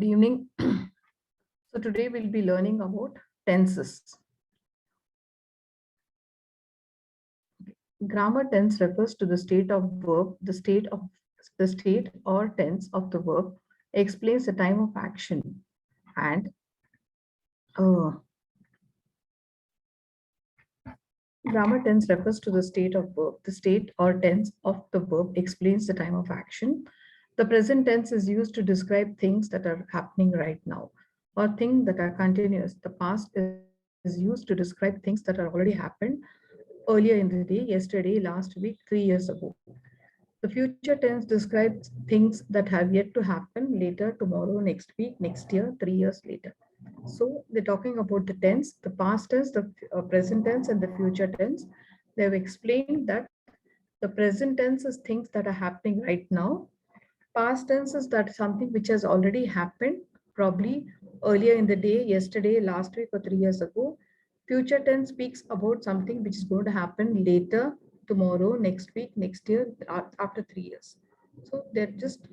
Good evening. So today we'll be learning about tenses. Grammar tense refers to the state of verb, the state or tense of the verb, explains the time of action, and uh, grammar tense refers to the state of verb. The state or tense of the verb explains the time of action. The present tense is used to describe things that are happening right now or things that are continuous. The past is used to describe things that are already happened earlier in the day, yesterday, last week, 3 years ago. The future tense describes things that have yet to happen later, tomorrow, next week, next year, 3 years later. So they're talking about the tense, the past tense, the present tense, and the future tense. They have explained that the present tense is things that are happening right now. Past tense is that something which has already happened, probably earlier in the day, yesterday, last week, or 3 years ago. Future tense speaks about something which is going to happen later, tomorrow, next week, next year, after 3 years. So they're just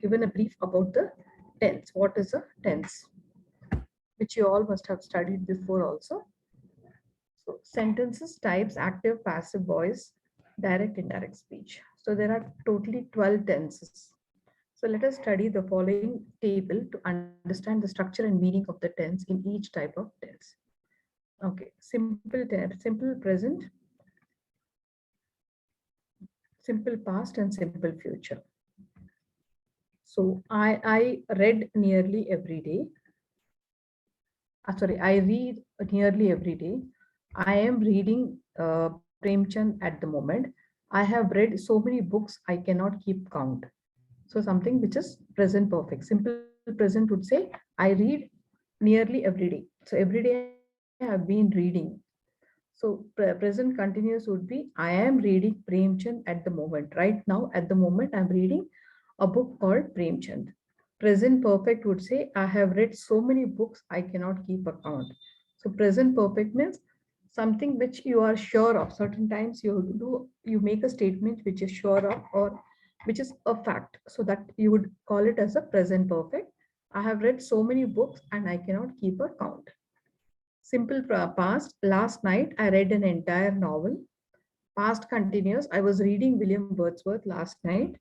given a brief about the tense. What is a tense? Which you all must have studied before also. So sentences, types, active, passive voice, direct, indirect speech. So there are totally 12 tenses. So let us study the following table to understand the structure and meaning of the tense in each type of tense. Okay, simple tense, simple present, simple past, and simple future. So I read nearly every day. Sorry, I read nearly every day. I am reading Premchand at the moment. I have read so many books I cannot keep count. So something which is present perfect. Simple present would say I read nearly every day. So every day I have been reading. So present continuous would be I am reading Premchand at the moment. Right now, at the moment, I'm reading a book called Premchand. Present perfect would say I have read so many books I cannot keep account. So present perfect means something which you are sure of. Certain times you make a statement which is sure of or which is a fact. So that you would call it as a present perfect. I have read so many books and I cannot keep a count. Simple past. Last night I read an entire novel. Past continuous. I was reading William Wordsworth last night.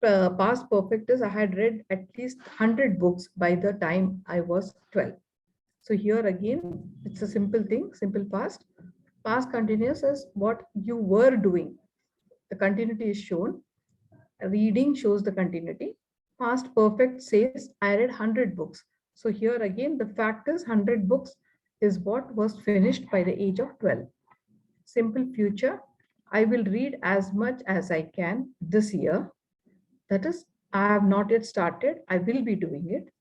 Past perfect is I had read at least 100 books by the time I was 12. So here again, it's a simple thing, simple past. Past continuous is what you were doing. The continuity is shown. Reading shows the continuity. Past perfect says I read 100 books. So here again, the fact is 100 books is what was finished by the age of 12. Simple future, I will read as much as I can this year. That is, I have not yet started. I will be doing it.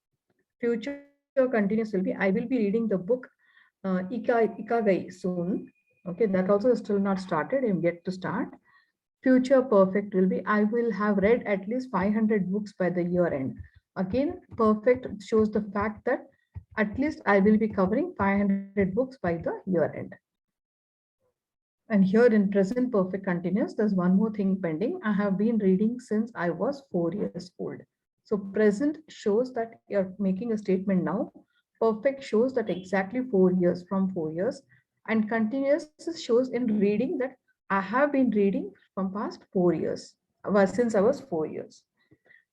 Future continuous will be, I will be reading the book Ikagai soon. Okay, that also is still not started. I'm yet to start. Future perfect will be, I will have read at least 500 books by the year end. Again, perfect shows the fact that at least I will be covering 500 books by the year end. And here in present perfect continuous, there's one more thing pending. I have been reading since I was 4 years old. So present shows that you're making a statement now. Perfect shows that exactly 4 years from 4 years. And continuous shows in reading that I have been reading from past 4 years, since I was 4 years.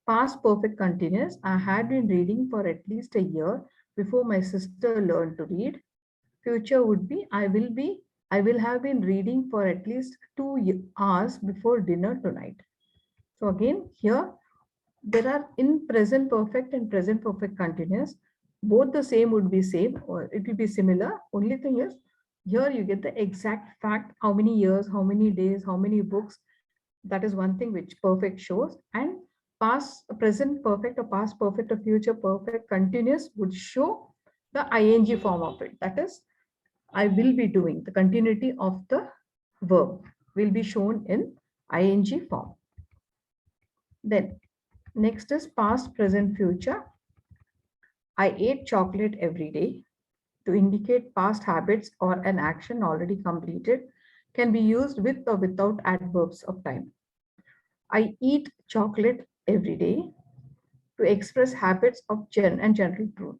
Past perfect continuous, I had been reading for at least a year before my sister learned to read. Future would be I will have been reading for at least 2 hours before dinner tonight. So again, here there are in present perfect and present perfect continuous. Both the same would be same or it will be similar. Only thing is here you get the exact fact, how many years, how many days, how many books. That is one thing which perfect shows. And past, present perfect or past perfect or future perfect continuous would show the ing form of it. That is, I will be doing. The continuity of the verb will be shown in ing form. Then next is past, present, future. I ate chocolate every day to indicate past habits or an action already completed can be used with or without adverbs of time. I eat chocolate every day. to express habits of general truth.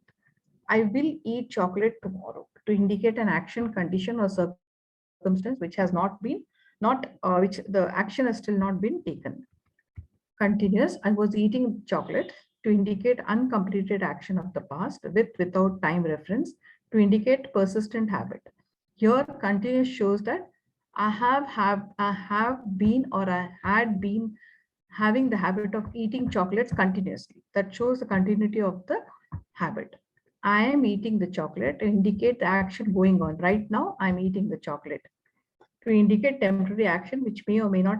I will eat chocolate tomorrow to indicate an action, condition, or circumstance which has not been not which the action has still not been taken. Continuous, I was eating chocolate to indicate uncompleted action of the past with without time reference to indicate persistent habit. Here, continuous shows that I have been or I had been having the habit of eating chocolates continuously. That shows the continuity of the habit. I am eating the chocolate to indicate the action going on. Right now, I'm eating the chocolate to indicate temporary action which may or may not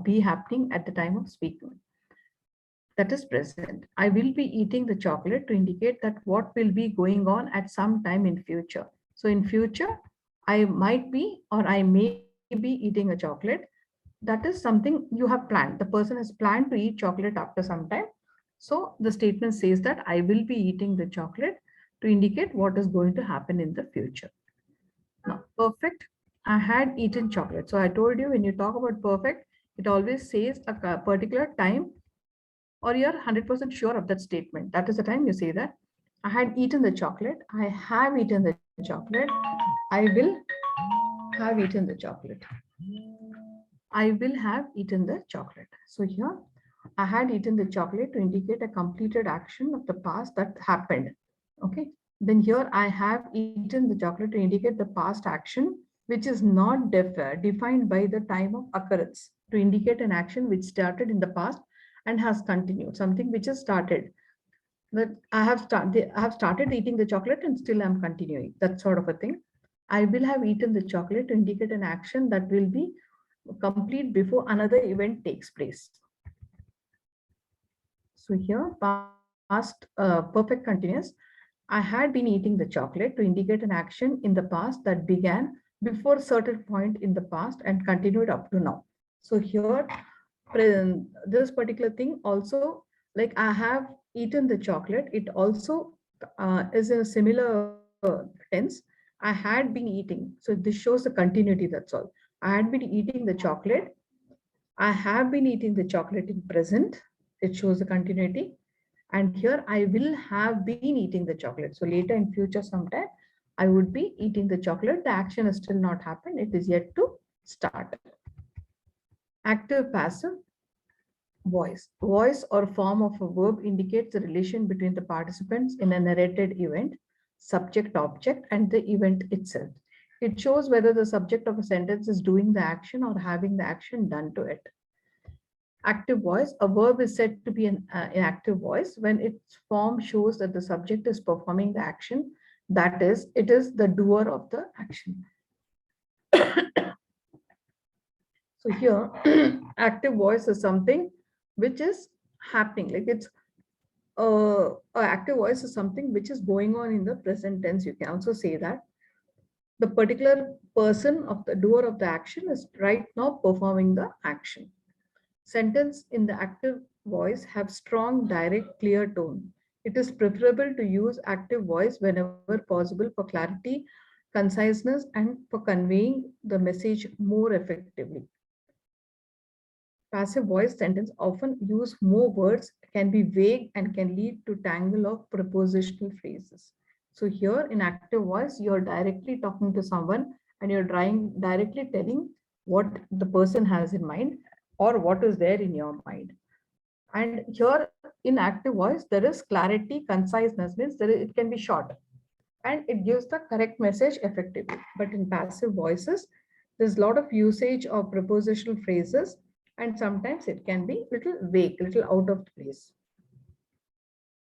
be happening at the time of speaking. That is present. I will be eating the chocolate to indicate that what will be going on at some time in future. So in future, I might be or I may be eating a chocolate. That is something you have planned. The person has planned to eat chocolate after some time. So the statement says that I will be eating the chocolate to indicate what is going to happen in the future. Now, perfect. I had eaten chocolate. So I told you when you talk about perfect, it always says a particular time or you're 100% sure of that statement. That is the time you say that. I had eaten the chocolate. I have eaten the chocolate. I will have eaten the chocolate. I will have eaten the chocolate. So here, I had eaten the chocolate to indicate a completed action of the past that happened. Okay. Then here I have eaten the chocolate to indicate the past action, which is not defined by the time of occurrence to indicate an action which started in the past and has continued, something which has started. That I have started eating the chocolate and still I'm continuing. That sort of a thing. I will have eaten the chocolate to indicate an action that will be complete before another event takes place. So here, past perfect continuous. I had been eating the chocolate to indicate an action in the past that began before a certain point in the past and continued up to now. So here, this particular thing also, like I have eaten the chocolate, it also is in a similar tense. I had been eating. So this shows the continuity, that's all. I had been eating the chocolate. I have been eating the chocolate in present. It shows the continuity. And here I will have been eating the chocolate. So later in future sometime, I would be eating the chocolate. The action has still not happened. It is yet to start. Active, passive, voice. Voice or form of a verb indicates the relation between the participants in a narrated event, subject, object, and the event itself. It shows whether the subject of a sentence is doing the action or having the action done to it. Active voice, a verb is said to be an active voice when its form shows that the subject is performing the action. That is, it is the doer of the action. So here, active voice is something which is happening. Like it's active voice is something which is going on in the present tense. You can also say that the particular person of the doer of the action is right now performing the action. Sentence in the active voice have strong, direct, clear tone. It is preferable to use active voice whenever possible for clarity, conciseness, and for conveying the message more effectively. Passive voice sentence often use more words, can be vague, and can lead to tangle of prepositional phrases. So here in active voice, you're directly talking to someone and you're directly telling what the person has in mind or what is there in your mind. And here in active voice, there is clarity, conciseness, means it can be short and it gives the correct message effectively. But in passive voices, there's a lot of usage of prepositional phrases and sometimes it can be little vague, little out of place.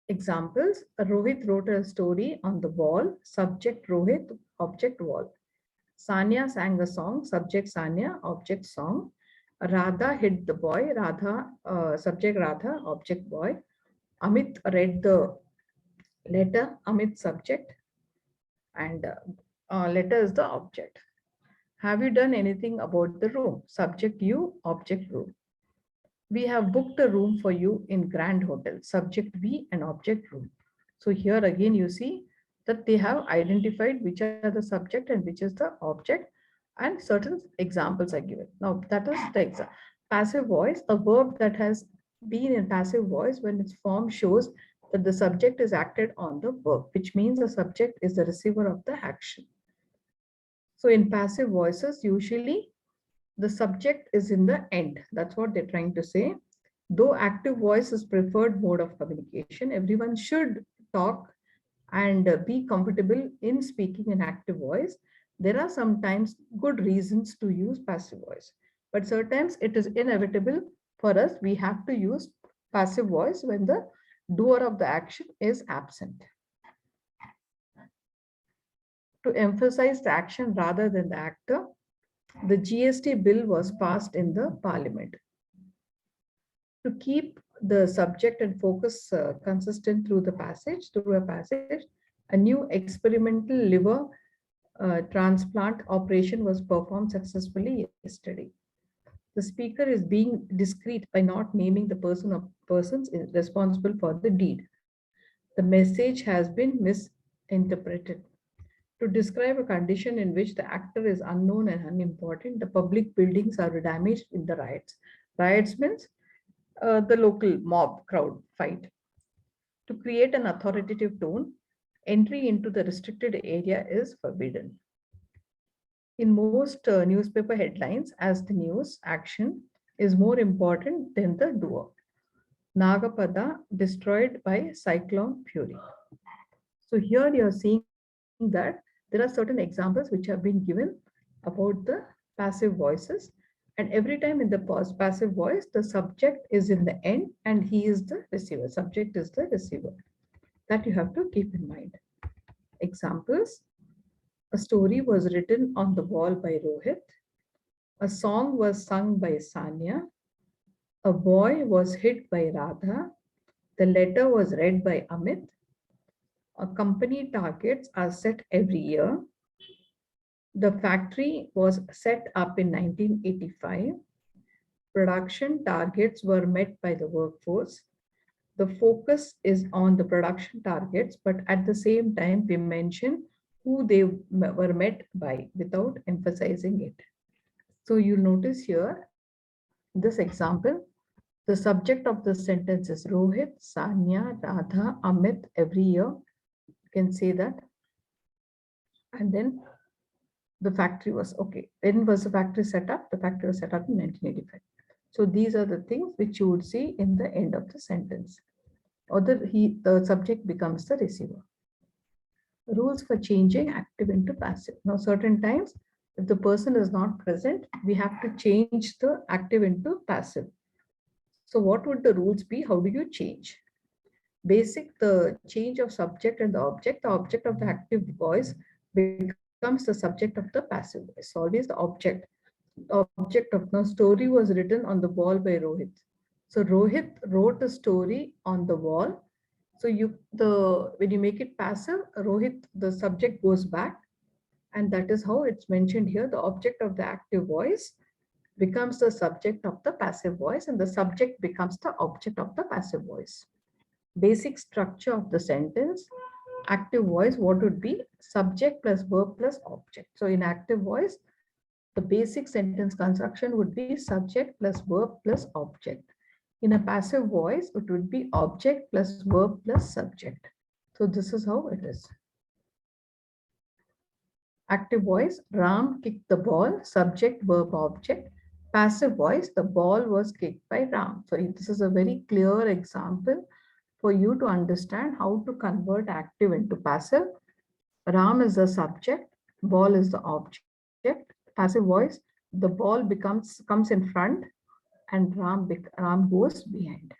Examples, Rohit wrote a story on the wall, subject Rohit, object wall. Sanya sang a song, subject Sanya, object song. Radha hit the boy, Radha, subject Radha, object boy. Amit read the letter, Amit subject, and letter is the object. Have you done anything about the room? Subject you, object room. We have booked a room for you in Grand Hotel, subject we and object room. So here again you see that they have identified which are the subject and which is the object and certain examples are given. Now that is the example. Passive voice, a verb that has be in passive voice when its form shows that the subject is acted on the verb, which means the subject is the receiver of the action. So in passive voices, usually the subject is in the end. That's what they're trying to say. Though active voice is preferred mode of communication, everyone should talk and be comfortable in speaking in active voice. There are sometimes good reasons to use passive voice, but sometimes it is inevitable for us. We have to use passive voice when the doer of the action is absent. To emphasize the action rather than the actor, the GST bill was passed in the parliament. To keep the subject and focus consistent through a passage, a new experimental liver transplant operation was performed successfully yesterday. The speaker is being discreet by not naming the persons responsible for the deed. The message has been misinterpreted. To describe a condition in which the actor is unknown and unimportant, the public buildings are damaged in the riots. Riots means the local mob crowd fight. To create an authoritative tone, entry into the restricted area is forbidden. In most newspaper headlines, as the news action is more important than the doer. Nagapada destroyed by cyclone fury. So here you are seeing that there are certain examples which have been given about the passive voices. And every time in the passive voice, the subject is in the end and he is the receiver. Subject is the receiver. That you have to keep in mind. Examples: a story was written on the wall by Rohit. A song was sung by Sanya. A boy was hit by Radha. The letter was read by Amit. A company targets are set every year. The factory was set up in 1985. Production targets were met by the workforce. The focus is on the production targets, but at the same time, we mention who they were met by without emphasizing it. So you'll notice here, this example, the subject of the sentence is Rohit, Sanya, Radha, Amit every year. You can say that. And then the factory was okay. When was the factory set up? The factory was set up in 1985. So these are the things which you would see in the end of the sentence. Or the subject becomes the receiver. Rules for changing active into passive. Now, certain times, if the person is not present, we have to change the active into passive. So what would the rules be? How do you change? Basic, the change of subject and the object of the active voice becomes the subject of the passive voice. So always the object. The object of the story was written on the wall by Rohit. So Rohit wrote a story on the wall. So when you make it passive, Rohit, the subject goes back, and that is how it's mentioned here. The object of the active voice becomes the subject of the passive voice, and the subject becomes the object of the passive voice. Basic structure of the sentence: active voice, what would be? Subject plus verb plus object. So in active voice, the basic sentence construction would be subject plus verb plus object. In a passive voice, it would be object plus verb plus subject. So this is how it is. Active voice: Ram kicked the ball, subject, verb, object. Passive voice: the ball was kicked by Ram. So this is a very clear example for you to understand how to convert active into passive. Ram is the subject, ball is the object. Passive voice: the ball comes in front and Ram goes behind.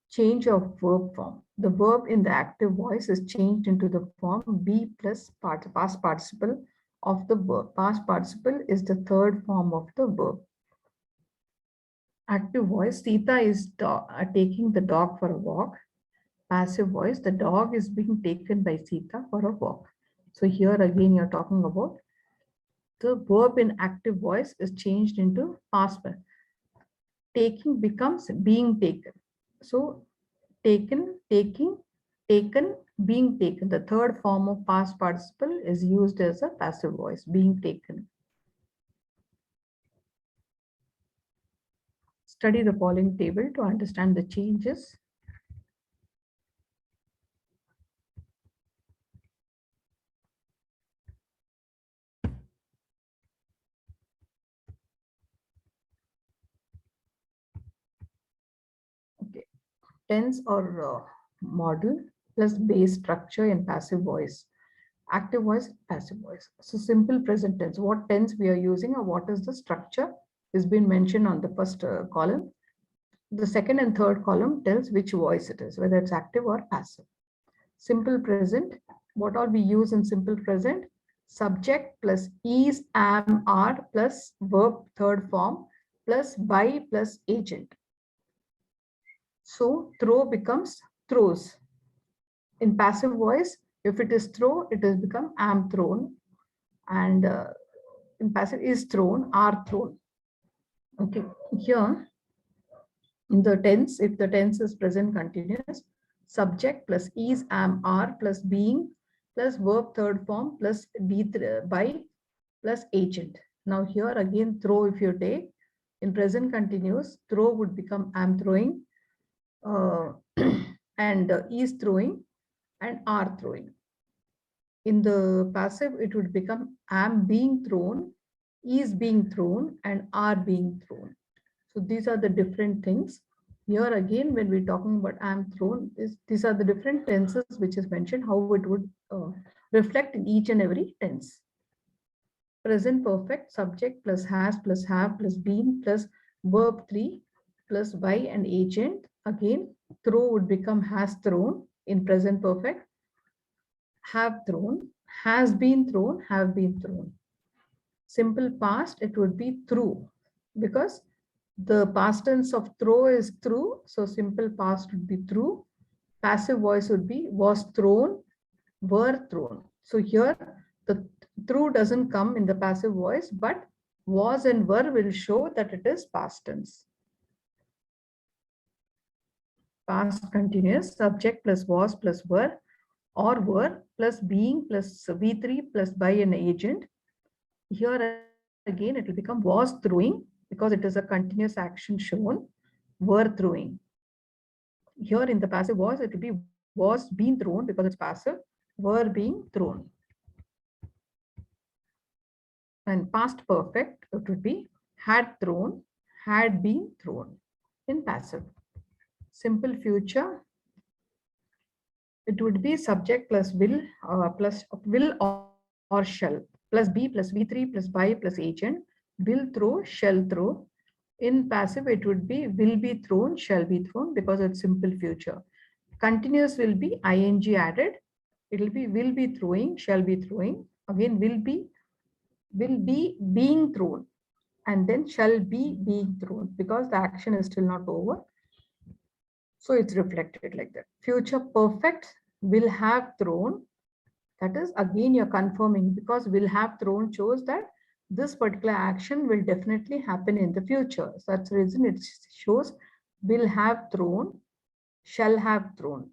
Change of verb form. The verb in the active voice is changed into the form be plus past participle of the verb. Past participle is the third form of the verb. Active voice: Sita is taking the dog for a walk. Passive voice: the dog is being taken by Sita for a walk. So here again you're talking about the verb in active voice is changed into past. Taking becomes being taken. So taken, taking, taken, being taken. The third form of past participle is used as a passive voice, being taken. Study the following table to understand the changes. Okay. Tense or model plus base structure in passive voice. Active voice, passive voice. So simple present tense. What tense we are using or what is the structure is been mentioned on the first column. The second and third column tells which voice it is, whether it's active or passive. Simple present, what all we use in simple present? Subject plus is, am, are plus verb third form plus by plus agent. So throw becomes throws. In passive voice, if it is throw, it has become am thrown. And in passive is thrown, are thrown. Okay, here in the tense, if the tense is present continuous, subject plus is, am, are plus being plus verb third form plus be by plus agent. Now here again throw, if you take in present continuous, throw would become am throwing, and is throwing and are throwing. In the passive, it would become am being thrown, is being thrown, and are being thrown. So these are the different things. Here again, when we're talking about am thrown, these are the different tenses which is mentioned, how it would reflect in each and every tense. Present perfect, subject plus has plus have plus been plus verb 3 plus by and agent. Again, throw would become has thrown in present perfect, have thrown, has been thrown, have been thrown. Simple past, it would be through, because the past tense of throw is through, so simple past would be through. Passive voice would be was thrown, were thrown. So here the through doesn't come in the passive voice, but was and were will show that it is past tense. Past continuous, subject plus was plus were or were plus being plus V3 plus by an agent. Here again, it will become was throwing because it is a continuous action shown, were throwing. Here in the passive voice, it will be was being thrown because it's passive, were being thrown. And past perfect, it would be had thrown, had been thrown in passive. Simple future, it would be subject plus will or shall plus be plus V3 plus by plus agent, will throw, shall throw. In passive, it would be will be thrown, shall be thrown because it's simple future. Continuous will be ing added. It will be will be throwing, shall be throwing. Again, will be being thrown, and then shall be being thrown because the action is still not over. So it's reflected like that. Future perfect, will have thrown. That is again you're confirming, because will have thrown shows that this particular action will definitely happen in the future. So that's the reason it shows will have thrown, shall have thrown.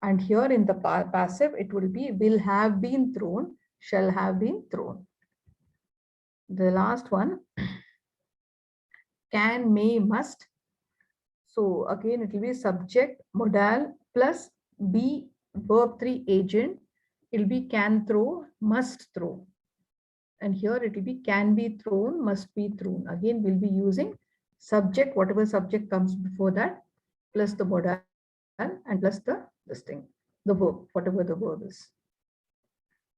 And here in the passive, it will be will have been thrown, shall have been thrown. The last one, can, may, must. So again, it will be subject, modal plus be verb 3 agent. It will be can throw, must throw. And here it will be can be thrown, must be thrown. Again, we'll be using subject, whatever subject comes before that, plus the modal and plus this thing, the verb, whatever the verb is.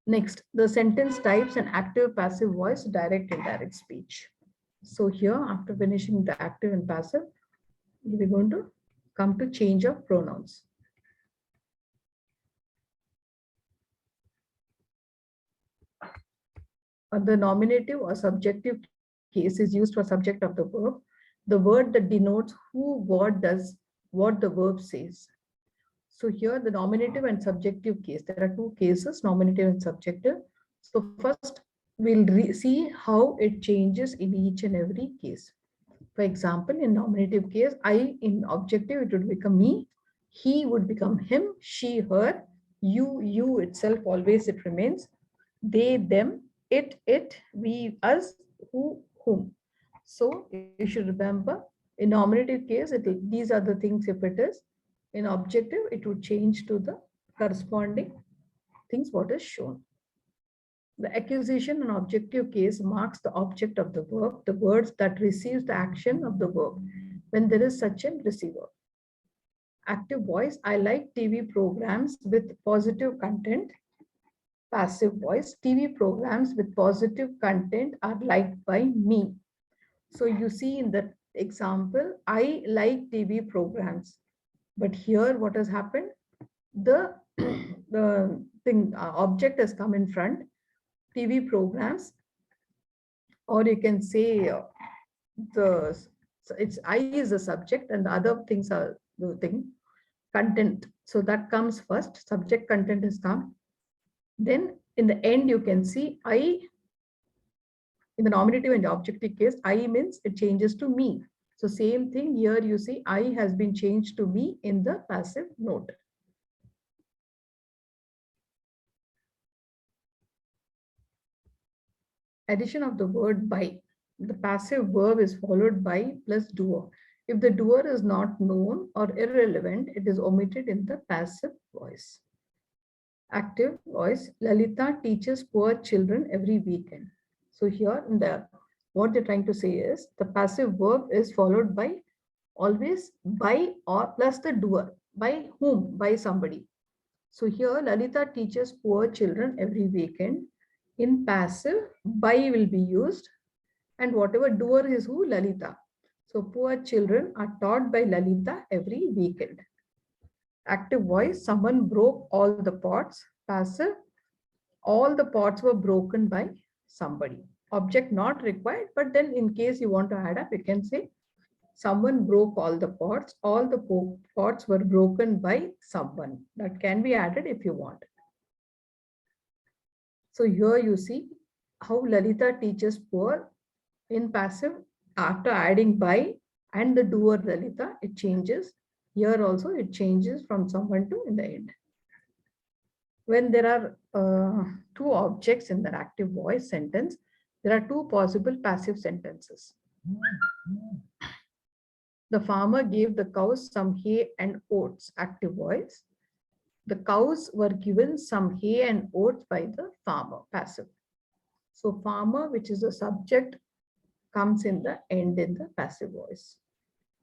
Next, the sentence types and active passive voice, direct indirect speech. So here, after finishing the active and passive, we're going to come to change of pronouns. The nominative or subjective case is used for subject of the verb, the word that denotes who, what does, what the verb says. So here the nominative and subjective case, there are two cases, nominative and subjective. So first we'll see how it changes in each and every case. For example, in nominative case, I in objective, it would become me, he would become him, she, her, you itself, always it remains, they, them, it, we, us, who, whom. So you should remember In nominative case, these are the things if it is. In objective, it would change to the corresponding things what is shown. The accusation in objective case marks the object of the verb, the words that receives the action of the verb, when there is such a receiver. Active voice, I like TV programs with positive content. Passive voice, TV programs with positive content are liked by me. So you see in the example, I like TV programs. But here what has happened? The, the thing object has come in front, TV programs, or you can say the so it's I is the subject and the other things are the thing, content. So that comes first, subject content has come. Then in the end, you can see I in the nominative and the objective case, I means it changes to me. So same thing here, you see I has been changed to me in the passive note. Addition of the word by. The passive verb is followed by plus doer. If the doer is not known or irrelevant, it is omitted in the passive voice. Active voice, Lalita teaches poor children every weekend. So here in the what they're trying to say is the passive verb is followed by always by or plus the doer. By whom? By somebody. So here Lalita teaches poor children every weekend. In passive, by will be used, and whatever doer is who? Lalita. So poor children are taught by Lalita every weekend. Active voice, someone broke all the pots. Passive, all the pots were broken by somebody. Object not required, but then in case you want to add up, you can say someone broke all the pots. All the pots were broken by someone. That can be added if you want. So here you see how Lalita teaches poor. In passive, after adding by and the doer Lalita, it changes. Here also it changes from someone to in the end. When there are two objects in the active voice sentence, there are two possible passive sentences. The farmer gave the cows some hay and oats, active voice. The cows were given some hay and oats by the farmer, passive. So farmer, which is the subject, comes in the end in the passive voice.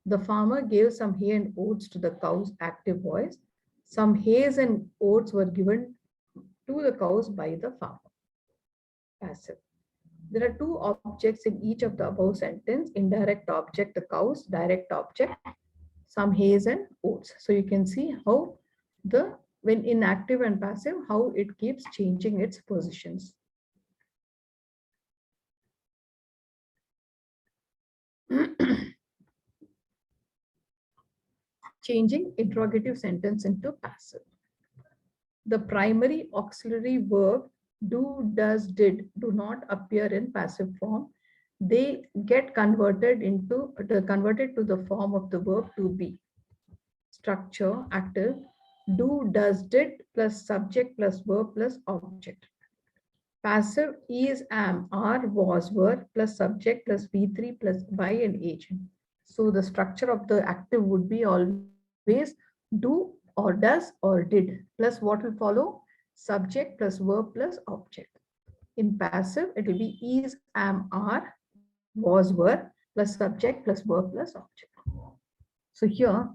The farmer gave some hay and oats to the cows, active voice. Some hay and oats were given to the cows by the farmer, passive. There are two objects in each of the above sentence, indirect object, the cows, direct object, some hay and oats. So you can see how the when in active and passive, how it keeps changing its positions. Changing interrogative sentence into passive. The primary auxiliary verb do, does, did do not appear in passive form. They get converted to the form of the verb to be. Structure, active, do, does, did plus subject plus verb plus object. Passive is, am, are, was, were plus subject plus V3 plus by and agent. So the structure of the active would be always do or does or did plus what will follow? Subject plus verb plus object. In passive, it will be is, am, are, was, were plus subject plus verb plus object. So here,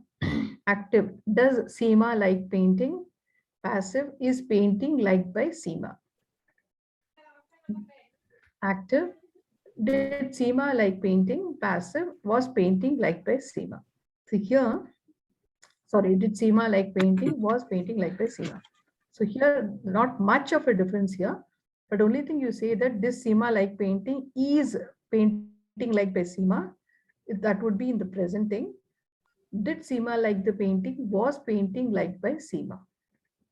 active, does Seema like painting? Passive is painting liked by Seema. Active, did Seema like painting? Passive, was painting liked by Seema. So here, sorry, did Seema like painting? Was painting liked by Seema. So here, not much of a difference here, but only thing you say that this Seema like painting is painting like by Seema. That would be in the present thing. Did Seema like the painting? Was painting liked by Seema.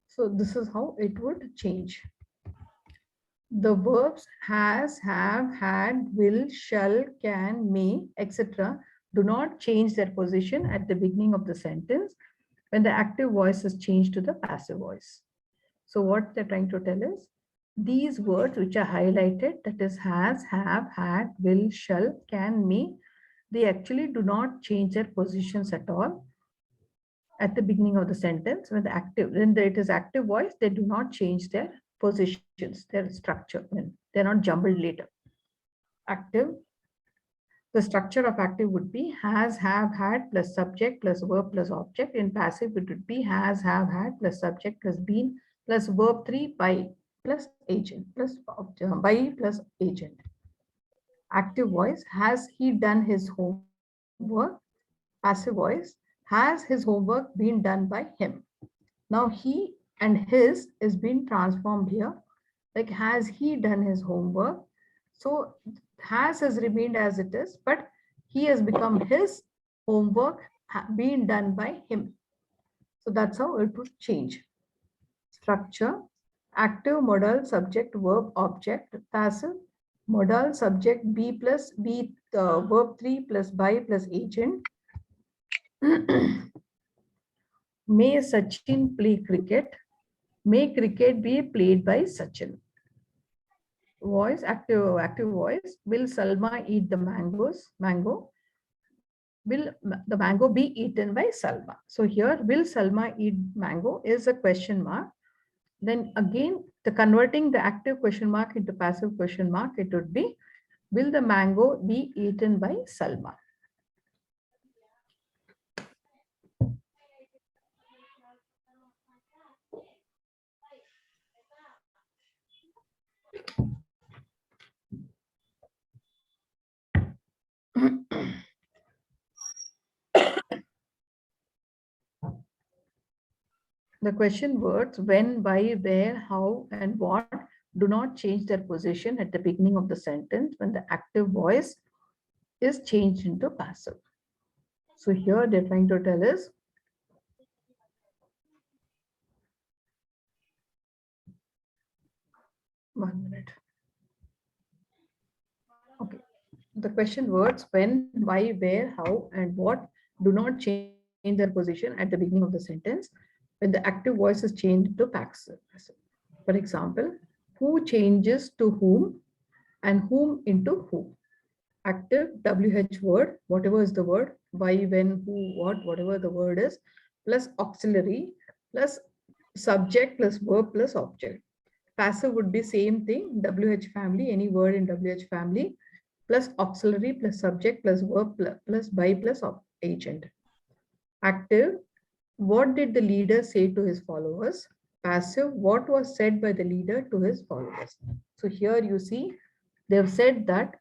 So this is how it would change. The verbs has, have, had, will, shall, can, may, etc. do not change their position at the beginning of the sentence when the active voice is changed to the passive voice. So what they're trying to tell is these words which are highlighted, that is has, have, had, will, shall, can, may, they actually do not change their positions at all at the beginning of the sentence. When the active, when it is active voice, they do not change their positions, their structure. I mean, they're not jumbled later. Active, the structure of active would be has, have, had plus subject plus verb plus object. In passive, it would be has, have, had plus subject plus been plus verb 3 by plus agent plus by plus agent. Active voice, has he done his homework? Passive voice, has his homework been done by him? Now he and his is being transformed here. Like, has he done his homework? So has remained as it is, but he has become his homework being done by him. So that's how it would change. Structure, active modal subject verb object. Passive modal subject be plus be verb 3 plus by plus agent. May Sachin play cricket? May cricket be played by Sachin? Voice, active voice. Will Salma eat the mango? Will the mango be eaten by Salma? So here, will Salma eat mango is a question mark. Then again, the converting the active question mark into passive question mark, it would be, will the mango be eaten by Salma? The question words when, why, where, how, and what do not change their position at the beginning of the sentence when the active voice is changed into passive. So here they're trying to tell us, one minute. Okay. The question words when, why, where, how, and what do not change their position at the beginning of the sentence when the active voice is changed to passive. For example, who changes to whom and whom into who. Active WH word, whatever is the word, why, when, who, what, whatever the word is, plus auxiliary, plus subject, plus verb, plus object. Passive would be same thing, WH family, any word in WH family, plus auxiliary, plus subject, plus verb, plus by, plus agent. Active, what did the leader say to his followers? Passive, what was said by the leader to his followers? So here you see, they've said that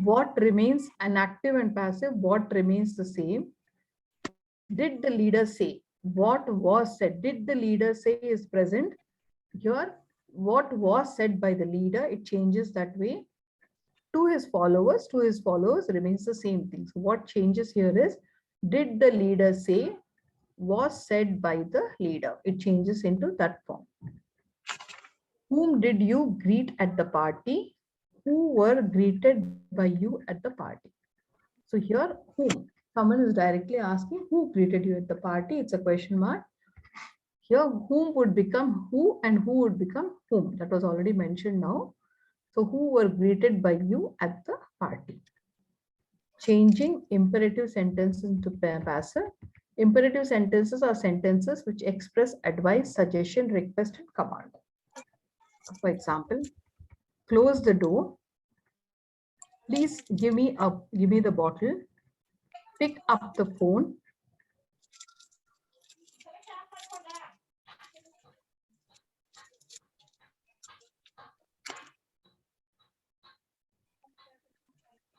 what remains an active and passive, what remains the same. Did the leader say? What was said? Did the leader say is present? Here, what was said by the leader, it changes that way. To his followers remains the same thing. So what changes here is, did the leader say, was said by the leader. It changes into that form. Whom did you greet at the party? Who were greeted by you at the party? So here, whom? Someone is directly asking who greeted you at the party. It's a question mark. Here, whom would become who and who would become whom. That was already mentioned now. So who were greeted by you at the party? Changing imperative sentences into passive. Imperative sentences are sentences which express advice, suggestion, request, and command. For example, close the door. Please give me the bottle. Pick up the phone.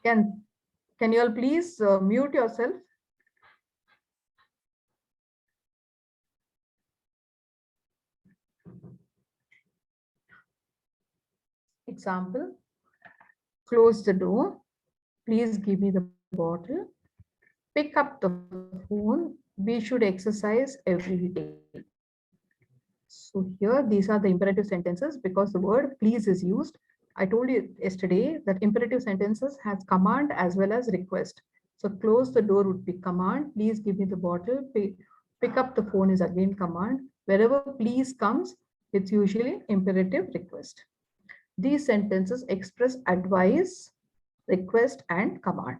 Can you all please mute yourself? Example, close the door. Please give me the bottle. Pick up the phone. We should exercise every day. So here, these are the imperative sentences because the word please is used. I told you yesterday that imperative sentences has command as well as request. So close the door would be command. Please give me the bottle. Pick up the phone is again command. Wherever please comes, it's usually imperative request. These sentences express advice, request, and command.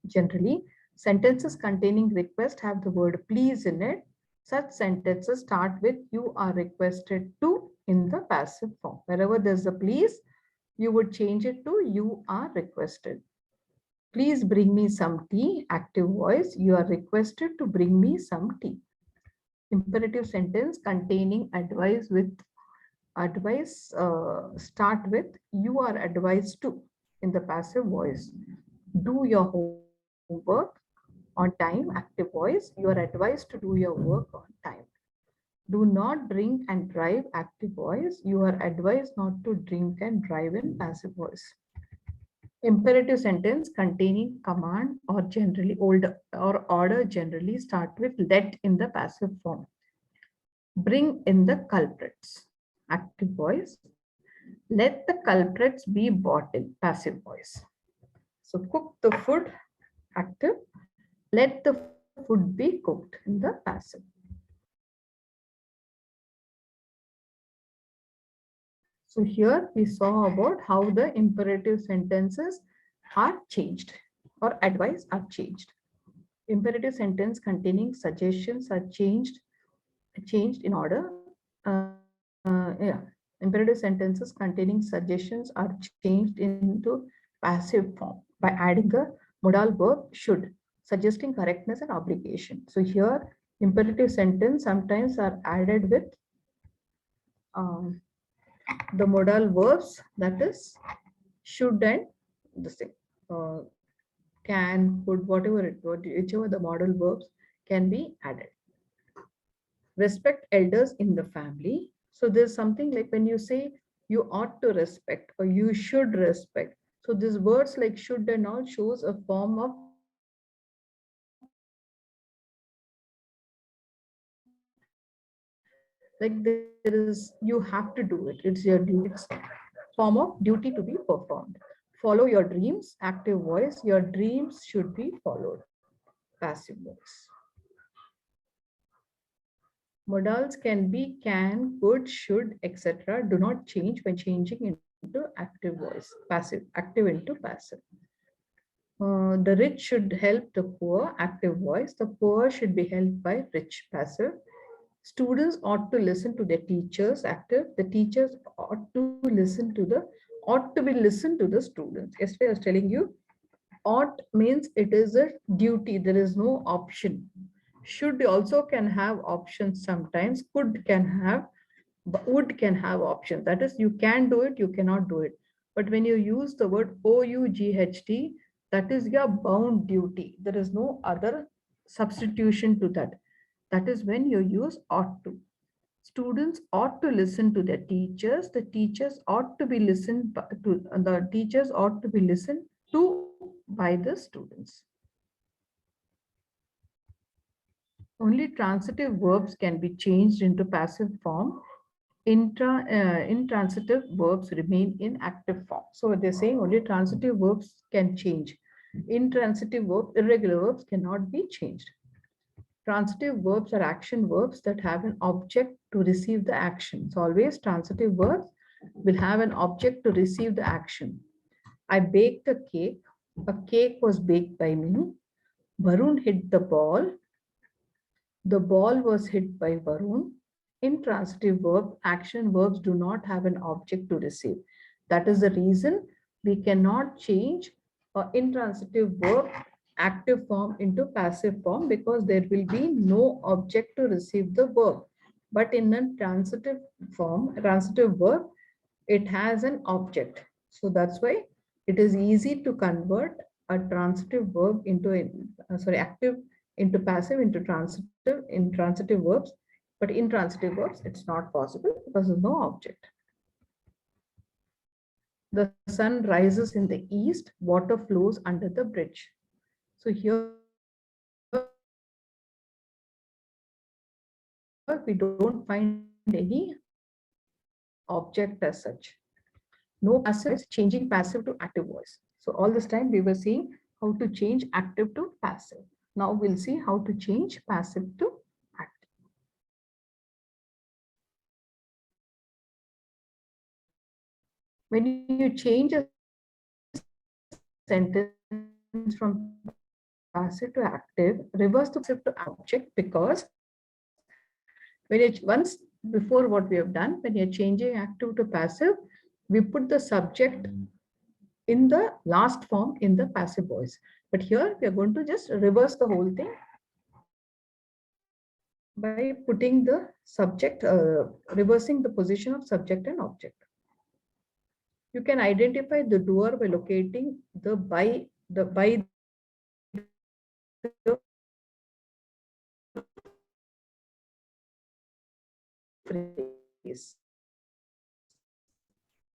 Generally, sentences containing request have the word please in it. Such sentences start with you are requested to in the passive form. Wherever there's a please, you would change it to you are requested. Please bring me some tea. Active voice, you are requested to bring me some tea. Imperative sentence containing advice start with you are advised to in the passive voice. Do your homework on time. Active voice, you are advised to do your work on time. Do not drink and drive. Active voice, you are advised not to drink and drive in passive voice. Imperative sentence containing command or generally older or order generally start with let in the passive form. Bring in the culprits. Active voice. Let the culprits be brought in. Passive voice. So cook the food. Active. Let the food be cooked in the passive. So here we saw about how the imperative sentences are changed or advice are changed. Imperative sentence containing suggestions are changed in order. Yeah, imperative sentences containing suggestions are changed into passive form by adding the modal verb should, suggesting correctness and obligation. So here, imperative sentence sometimes are added with um, the modal verbs, that is should and this thing, uh, can, could, whichever the modal verbs can be added. Respect elders in the family. So there's something like when you say you ought to respect or you should respect. So these words like should and all shows a form of like there is you have to do it. It's your duty. It's form of duty to be performed. Follow your dreams. Active voice. Your dreams should be followed. Passive voice. Modals can be can, could, should, etc. Do not change when changing into active voice, passive, active into passive. The rich should help the poor, active voice. The poor should be helped by rich, passive. Students ought to listen to their teachers, active. The teachers ought to listen to the, ought to be listened to the students. Yesterday I was telling you, ought means it is a duty. There is no option. Should also can have options sometimes. Could can have, would can have options. That is, you can do it, you cannot do it. But when you use the word OUGHT, that is your bound duty. There is no other substitution to that. That is when you use ought to. Students ought to listen to their teachers. The teachers ought to be listened to. The teachers ought to be listened to by the students. Only transitive verbs can be changed into passive form. Intransitive verbs remain in active form. So they're saying only transitive verbs can change. Intransitive verbs, irregular verbs cannot be changed. Transitive verbs are action verbs that have an object to receive the action. So always transitive verbs will have an object to receive the action. I baked a cake. A cake was baked by me. Varun hit the ball. The ball was hit by Varun. Intransitive verb, action verbs do not have an object to receive. That is the reason we cannot change intransitive verb active form into passive form because there will be no object to receive the verb. But in a transitive form, transitive verb, it has an object. So that's why it is easy to convert a transitive verb into a, active into passive into transitive in transitive verbs, but in transitive verbs it's not possible because there's no object. The sun rises in the east, water flows under the bridge. So here we don't find any object as such. No passive voice changing passive to active voice. Changing passive to active voice. So all this time we were seeing how to change active to passive. Now we'll see how to change passive to active. When you change a sentence from passive to active, passive to active, reverse the passive to object, because when you once before what we have done, when you're changing active to passive, we put the subject in the last form in the passive voice. But here we are going to just reverse the whole thing by putting the subject, reversing the position of subject and object. You can identify the doer by locating the by the phrase.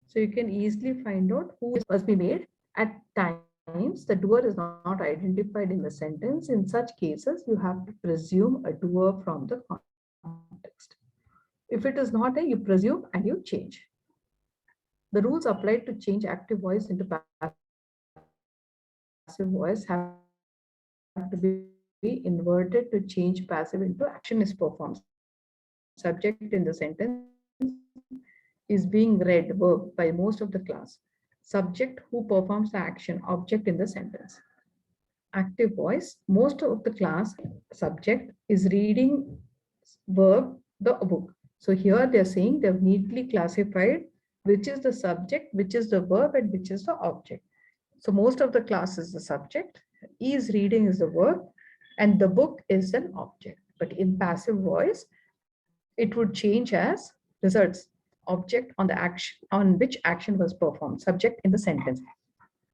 So you can easily find out who is must be made. At times, the doer is not identified in the sentence. In such cases, you have to presume a doer from the context. If it is not a, you presume and you change. The rules applied to change active voice into passive voice have to be inverted to change passive into action is performed. Subject in the sentence is being read, verb, by most of the class. Subject who performs the action, object in the sentence. Active voice, most of the class subject is reading verb, the book. So here they're saying they've neatly classified which is the subject, which is the verb, and which is the object. So most of the class is the subject, is reading is the verb, and the book is an object. But in passive voice, it would change as results, object on the action on which action was performed, subject in the sentence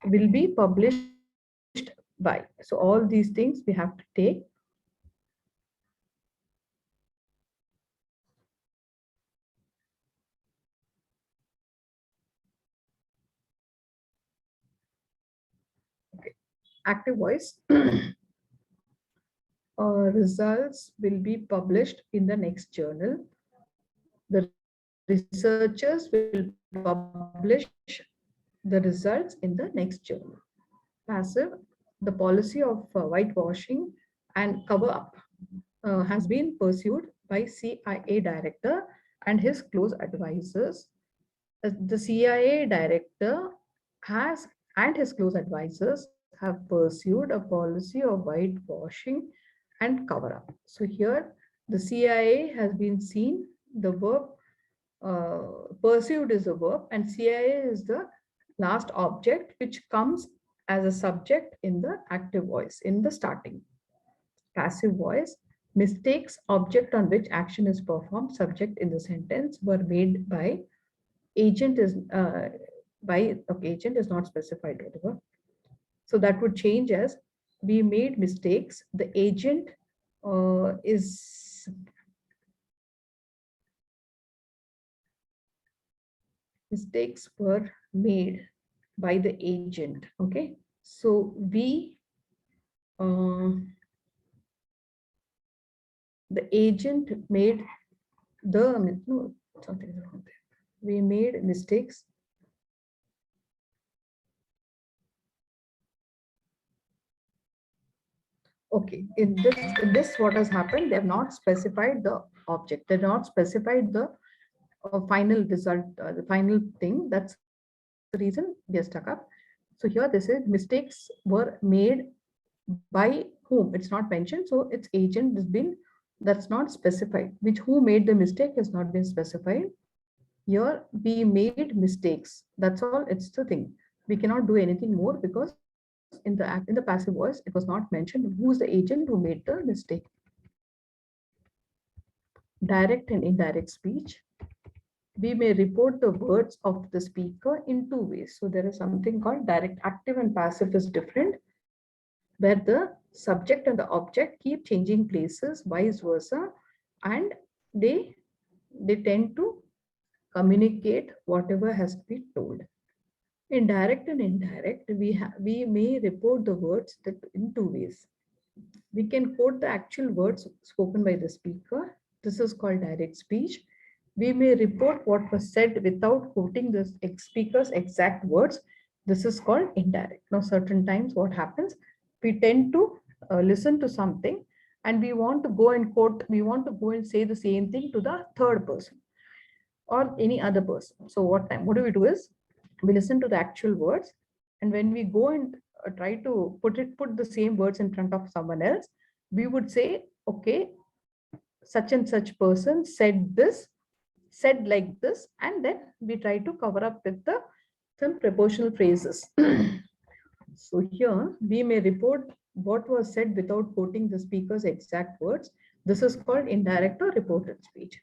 will be published by. So all these things we have to take. Active voice results will be published in the next journal. The researchers will publish the results in the next journal. Passive, the policy of whitewashing and cover up has been pursued by CIA director and his close advisors. The CIA director has and his close advisors have pursued a policy of whitewashing and cover up. So here the CIA has been seen, the verb pursued is a verb, and CIA is the last object which comes as a subject in the active voice in the starting. Passive voice, mistakes, object on which action is performed, subject in the sentence were made by agent is agent is not specified whatever. So that would change as we made mistakes. The agent is mistakes were made by the agent. Okay, so we the agent made the no, something is wrong there. We made mistakes. Okay, in this what has happened, they have not specified the object, they have not specified the final result, the final thing. That's the reason we are stuck up. So here this is mistakes were made by whom, it's not mentioned, so its agent has been, that's not specified, which who made the mistake has not been specified. Here we made mistakes, that's all, it's the thing. We cannot do anything more because in the passive voice it was not mentioned who's the agent who made the mistake. Direct and indirect speech, we may report the words of the speaker in two ways. So there is something called direct. Active and passive is different, where the subject and the object keep changing places, vice versa, and they they tend to communicate whatever has been told. In direct and indirect, we may report the words that in two ways. We can quote the actual words spoken by the speaker. This is called direct speech. We may report what was said without quoting the speaker's exact words. This is called indirect. Now, certain times what happens, we tend to listen to something and we want to go and quote, we want to go and say the same thing to the third person or any other person. So what do we do is we listen to the actual words, and when we go and try to put the same words in front of someone else, we would say, okay, such and such person said this, said like this, and then we try to cover up with the some prepositional phrases. So here we may report what was said without quoting the speaker's exact words. This is called indirect or reported speech.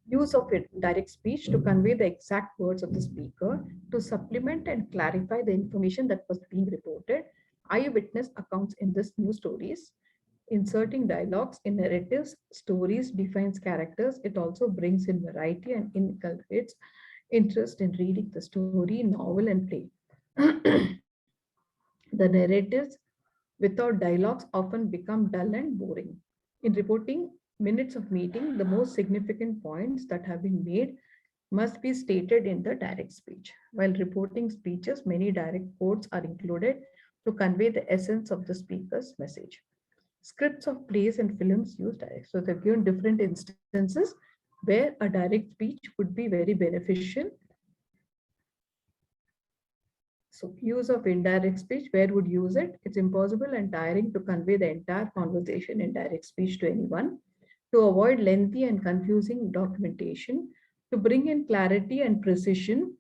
Use of indirect speech to convey the exact words of the speaker, to supplement and clarify the information that was being reported. Eyewitness accounts in this news stories, inserting dialogues in narratives, stories defines characters. It also brings in variety and inculcates interest in reading the story, novel, and play. The narratives without dialogues often become dull and boring. In reporting minutes of meeting, the most significant points that have been made must be stated in the direct speech. While reporting speeches, many direct quotes are included to convey the essence of the speaker's message. Scripts of plays and films use direct. So they've given different instances where a direct speech would be very beneficial. So use of indirect speech, where would use it? It's impossible and tiring to convey the entire conversation in direct speech to anyone. To avoid lengthy and confusing documentation, to bring in clarity and precision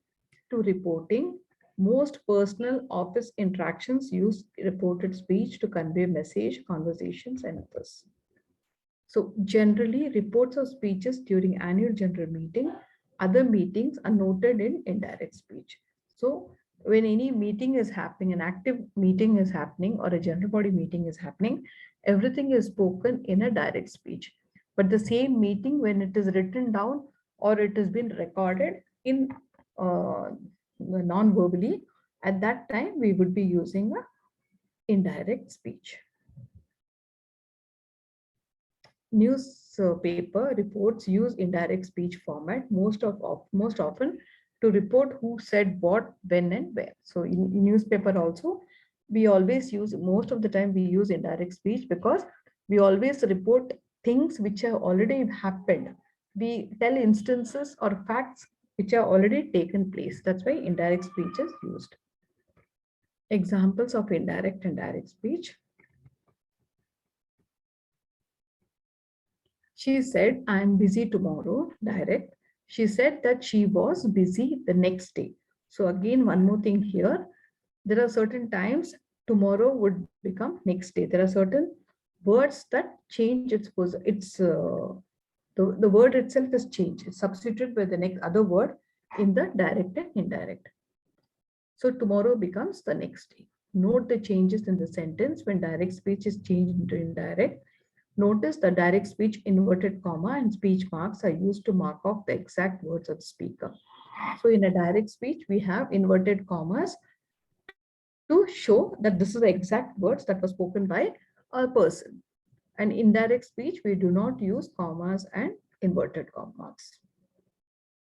to reporting, most personal office interactions use reported speech to convey message, conversations, and others. So generally, reports of speeches during annual general meeting, other meetings are noted in indirect speech. So when any meeting is happening, an active meeting is happening, or a general body meeting is happening, everything is spoken in a direct speech. But the same meeting, when it is written down or it has been recorded in non-verbally, at that time we would be using a indirect speech. Newspaper reports use indirect speech format most often to report who said what, when, and where. So in newspaper also, we always use, most of the time we use indirect speech because we always report things which have already happened. We tell instances or facts which have already taken place. That's why indirect speech is used. Examples of indirect and direct speech. She said, I am busy tomorrow, direct. She said that she was busy the next day. So again, one more thing here. There are certain times tomorrow would become next day. There are certain words that change the word itself is changed. It's substituted by the next other word in the direct and indirect. So tomorrow becomes the next day. Note the changes in the sentence when direct speech is changed into indirect. Notice the direct speech inverted comma and speech marks are used to mark off the exact words of the speaker. So in a direct speech, we have inverted commas to show that this is the exact words that was spoken by a person. And indirect speech, we do not use commas and inverted commas.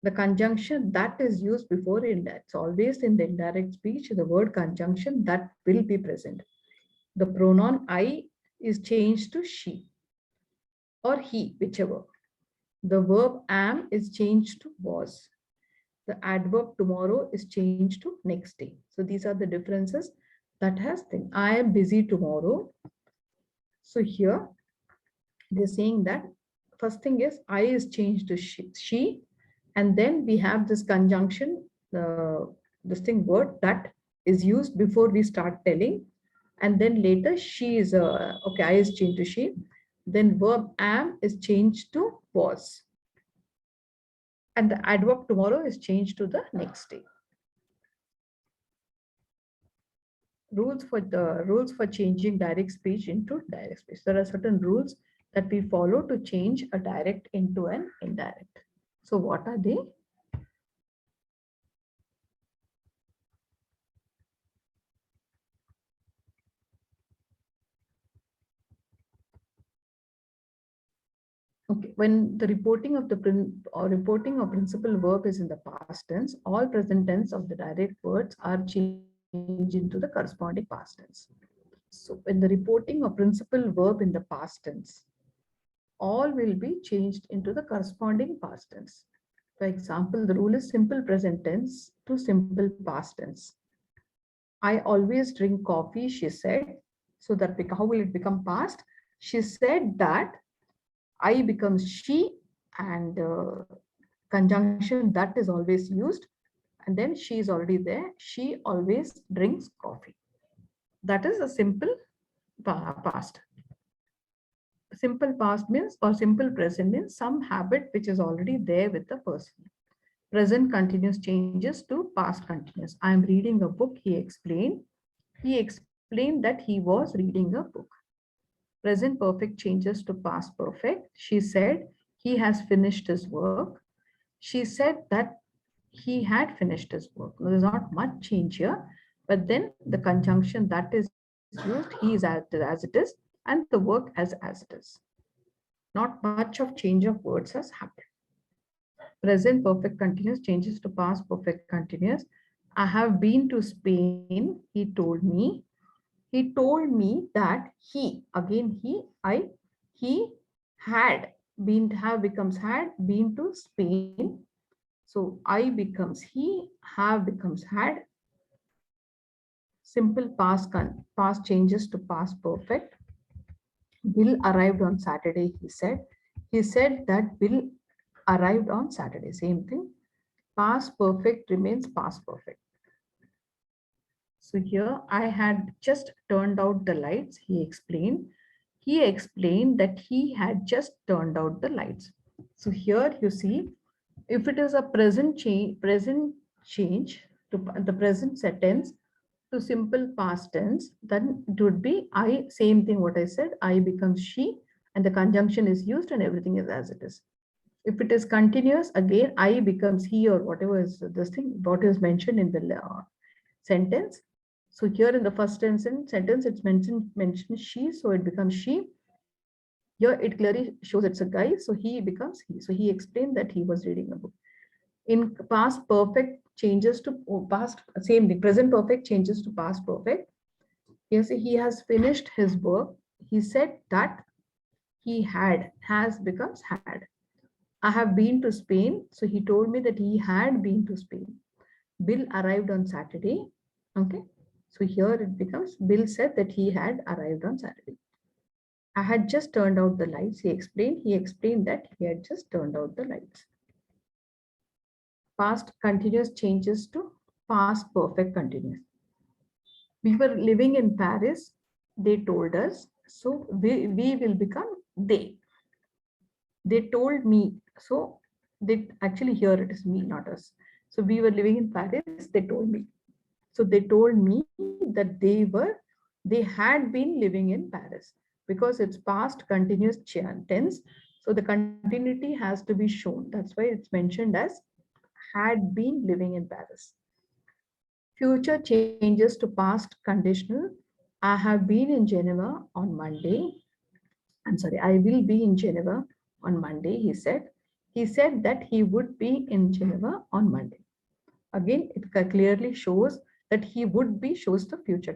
The conjunction that is used before indirect. So always in the indirect speech, the word conjunction that will be present. The pronoun I is changed to she or he, whichever. The verb am is changed to was. The adverb tomorrow is changed to next day. So these are the differences that has thing. I am busy tomorrow. So here they're saying that first thing is I is changed to she, and then we have this conjunction, this thing word that is used before we start telling, and then later she is okay, I is changed to she, then verb am is changed to was, and the adverb tomorrow is changed to the next day. Rules for changing direct speech into direct speech. There are certain rules that we follow to change a direct into an indirect. So what are they? Okay, when the reporting of principal verb is in the past tense, all present tense of the direct words are changed into the corresponding past tense. So when the reporting of principal verb in the past tense, all will be changed into the corresponding past tense. For example, the rule is simple present tense to simple past tense. I always drink coffee, she said. So that how will it become past? She said that I becomes she, and conjunction that is always used, and then she is already there. She always drinks coffee. That is a simple past. Simple past means, or simple present means, some habit which is already there with the person. Present continuous changes to past continuous. I am reading a book, he explained. He explained that he was reading a book. Present perfect changes to past perfect. She said he has finished his work. She said that he had finished his work. Now, there's not much change here, but then the conjunction that is used, he is as it is, and the work as it is. Not much of change of words has happened. Present perfect continuous changes to past perfect continuous. I have been to Spain, he told me. He told me that he had been, have becomes had, been to Spain. So I becomes he, have becomes had. Simple past changes to past perfect. Bill arrived on Saturday, he said. He said that Bill arrived on Saturday. Same thing. Past perfect remains past perfect. So here I had just turned out the lights, he explained. He explained that he had just turned out the lights. So here you see, if it is a present change to the present sentence to simple past tense, then it would be I, same thing what I said, I becomes she, and the conjunction is used and everything is as it is. If it is continuous, again, I becomes he, or whatever is this thing, what is mentioned in the sentence. So here in the first sentence, it's mentioned she, so it becomes she. Here it clearly shows it's a guy, so he becomes he. So he explained that he was reading a book. In past perfect changes to past, same thing, present perfect changes to past perfect. Yes, he has finished his work. He said that he had, has becomes had. I have been to Spain, so he told me that he had been to Spain. Bill arrived on Saturday. Okay, so here it becomes Bill said that he had arrived on Saturday. I had just turned out the lights, he explained. He explained that he had just turned out the lights. Past continuous changes to past perfect continuous. We were living in Paris, they told us, so we will become they. They told me, so they actually, here it is me, not us. So we were living in Paris, they told me. So they told me that they had been living in Paris, because it's past continuous tense. So the continuity has to be shown. That's why it's mentioned as had been living in Paris. Future changes to past conditional. I have been in Geneva on Monday. I'm sorry, I will be in Geneva on Monday, he said. He said that he would be in Geneva on Monday. Again, it clearly shows that he would be, shows the future tense.